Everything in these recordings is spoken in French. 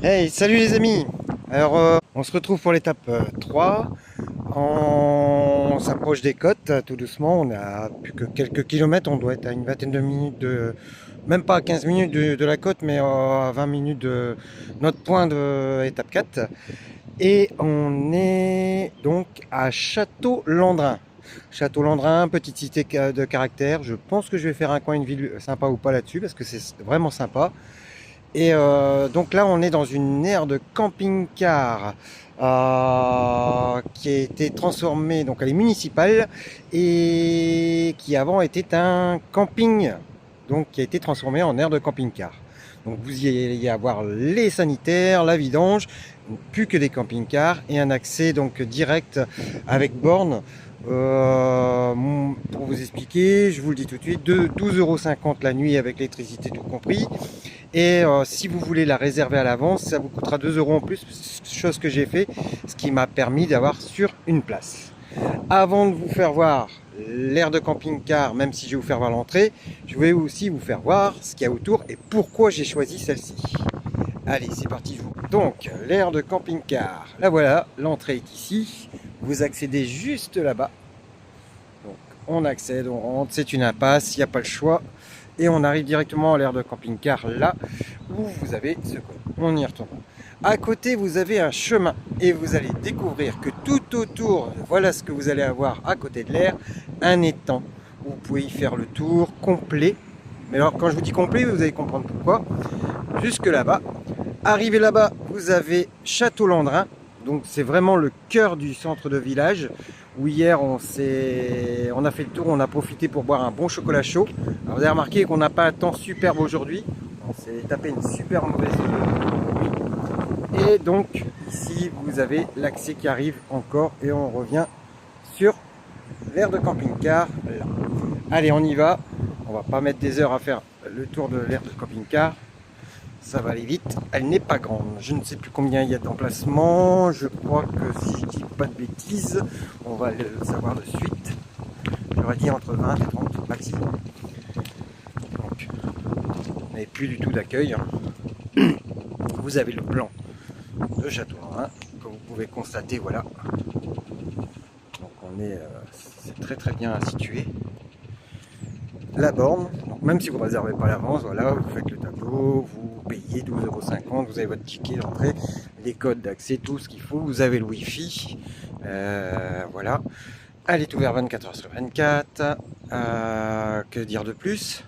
Hey, salut les amis! Alors, on se retrouve pour l'étape 3. On s'approche des côtes tout doucement. On a plus que quelques kilomètres. On doit être à une vingtaine de minutes même pas à 15 minutes de la côte, mais à 20 minutes de notre point de étape 4. Et on est donc à Château-Landrin. Château-Landrin, petite cité de caractère. Je pense que je vais faire un coin, une ville sympa ou pas là-dessus parce que c'est vraiment sympa. Et donc là, on est dans une aire de camping-car qui a été transformée, donc elle est municipale et qui avant était un camping, donc qui a été transformé en aire de camping-car. Donc vous y allez avoir les sanitaires, la vidange, plus que des camping-cars et un accès donc direct avec borne. Pour vous expliquer, je vous le dis tout de suite, de 12,50 € la nuit avec l'électricité tout compris. Et si vous voulez la réserver à l'avance, ça vous coûtera 2 € en plus, chose que j'ai fait, ce qui m'a permis d'avoir sur une place. Avant de vous faire voir l'aire de camping-car, même si je vais vous faire voir l'entrée, je vais aussi vous faire voir ce qu'il y a autour et pourquoi j'ai choisi celle-ci. Allez, c'est parti. Donc, l'aire de camping-car, la voilà, l'entrée est ici. Vous accédez juste là-bas. Donc, on accède, on rentre, c'est une impasse, il n'y a pas le choix. Et on arrive directement à l'aire de camping-car là où vous avez ce code. On y retourne. À côté, vous avez un chemin et vous allez découvrir que tout autour, voilà ce que vous allez avoir à côté de l'aire, un étang. Vous pouvez y faire le tour complet. Mais alors, quand je vous dis complet, vous allez comprendre pourquoi. Jusque là-bas. Arrivé là-bas, vous avez Château-Landrin. Donc, c'est vraiment le cœur du centre de village. Où hier on a fait le tour, on a profité pour boire un bon chocolat chaud. Alors vous avez remarqué qu'on n'a pas un temps superbe aujourd'hui. On s'est tapé une super mauvaise nuit. Et donc ici vous avez l'accès qui arrive encore et on revient sur l'aire de camping-car. Allez, on y va. On va pas mettre des heures à faire le tour de l'aire de camping-car. Ça va aller vite, elle n'est pas grande. Je ne sais plus combien il y a d'emplacements. Je crois que si je dis pas de bêtises, on va le savoir de suite. J'aurais dit entre 20 et 30 maximum. Donc, on n'avez plus du tout d'accueil. Vous avez le plan de Château-Landrin, comme vous pouvez constater, voilà. Donc c'est très très bien situé. La borne, donc même si vous ne réservez pas à l'avance, voilà, vous faites le tableau, vous payez 12,50 €, vous avez votre ticket d'entrée, les codes d'accès, tout ce qu'il faut, vous avez le wifi, voilà. Elle est ouverte 24h/24, que dire de plus?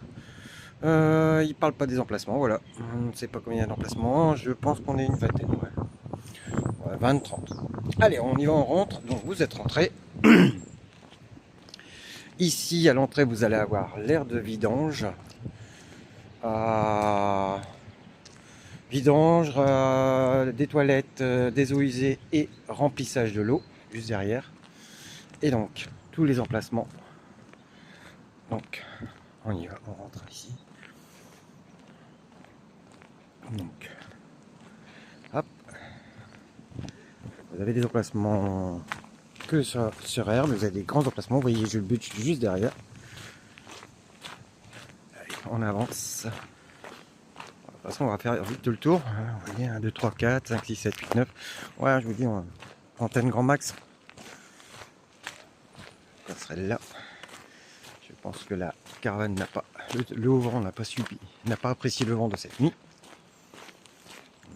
Il ne parle pas des emplacements, voilà, on ne sait pas combien il y a d'emplacements, je pense qu'on est une vingtaine, ouais. 20-30. Allez, on y va, on rentre, donc vous êtes rentré. Ici, à l'entrée, vous allez avoir l'aire de vidange. Vidange, des toilettes, des eaux usées et remplissage de l'eau, juste derrière. Et donc, tous les emplacements. Donc, on y va, on rentre ici. Donc, hop. Vous avez des emplacements que sur air, mais vous avez des grands emplacements. Vous voyez, je le but juste derrière. Allez, on avance. De toute façon, on va faire vite le tour. Vous voyez, 1, 2, 3, 4, 5, 6, 7, 8, 9. Ouais, je vous dis, antenne grand max. Ça serait là. Je pense que la caravane n'a pas, le haut vent n'a pas subi, n'a pas apprécié le vent de cette nuit.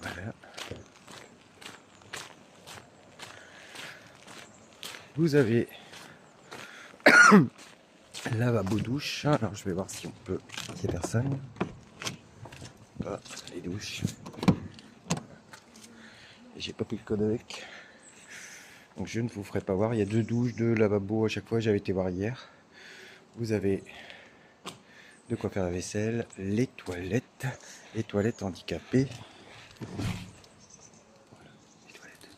Voilà. Vous avez lavabo douche. Alors je vais voir si on peut, s'il n'y a personne. Ah, les douches. J'ai pas pris le code avec. Donc je ne vous ferai pas voir. Il y a 2 douches, 2 lavabos à chaque fois. J'avais été voir hier. Vous avez de quoi faire la vaisselle, les toilettes handicapées. Voilà, les toilettes.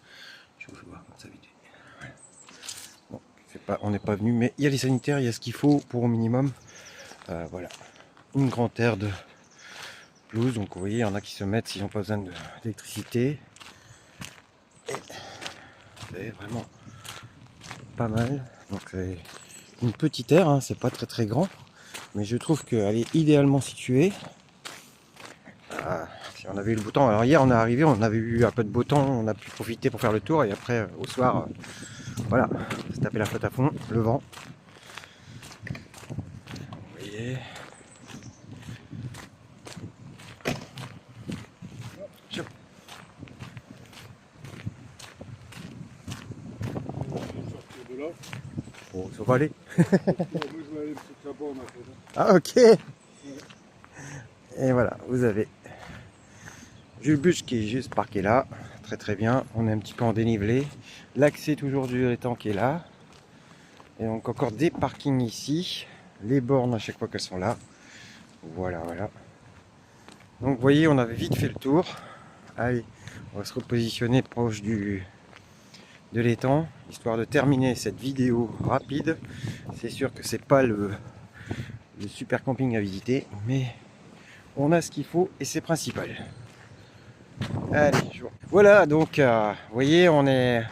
Je vais vous voir comme ça vite. Voilà. Bon, on n'est pas venu, mais il y a les sanitaires, il y a ce qu'il faut pour au minimum. Voilà, une grande aire de pelouse. Donc vous voyez, il y en a qui se mettent s'ils n'ont pas besoin d'électricité. Et c'est vraiment pas mal. Donc c'est une petite aire, hein, c'est pas très très grand, mais je trouve qu'elle est idéalement située. on avait eu le beau temps. Alors hier on est arrivé, on avait eu un peu de beau temps, on a pu profiter pour faire le tour et après au soir, voilà, on s'est tapé la flotte à fond, le vent. Vous voyez. Bon, ça va aller. Ah ok. Et voilà, vous avez Jules Bûche qui est juste parqué là, très très bien. On est un petit peu en dénivelé. L'accès toujours du étang qui est là. Et donc encore des parkings ici. Les bornes à chaque fois qu'elles sont là. Voilà, voilà. Donc vous voyez, on avait vite fait le tour. Allez, on va se repositionner proche de l'étang, histoire de terminer cette vidéo rapide. C'est sûr que c'est pas le super camping à visiter, mais on a ce qu'il faut et c'est principal. Allez, voilà, donc vous voyez, on est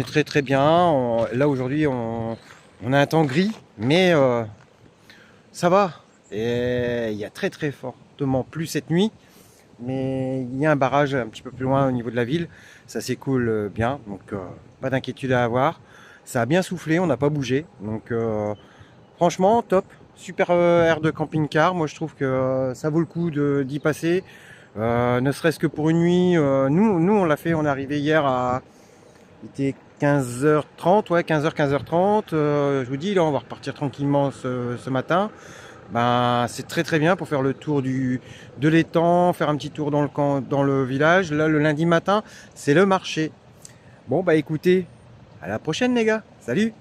très très bien. Là aujourd'hui, on a un temps gris, mais ça va. Et il y a très très fortement plu cette nuit, mais il y a un barrage un petit peu plus loin au niveau de la ville. Ça s'écoule bien, donc pas d'inquiétude à avoir. Ça a bien soufflé, on n'a pas bougé, donc franchement top. Super air de camping-car, moi je trouve que ça vaut le coup d'y passer, ne serait-ce que pour une nuit. Nous on l'a fait, on est arrivé hier il était 15h30, ouais 15h, 15h30, je vous dis là on va repartir tranquillement ce matin. Ben, c'est très très bien pour faire le tour de l'étang, faire un petit tour dans le village. Là le lundi matin c'est le marché. Bon bah écoutez, à la prochaine les gars, salut!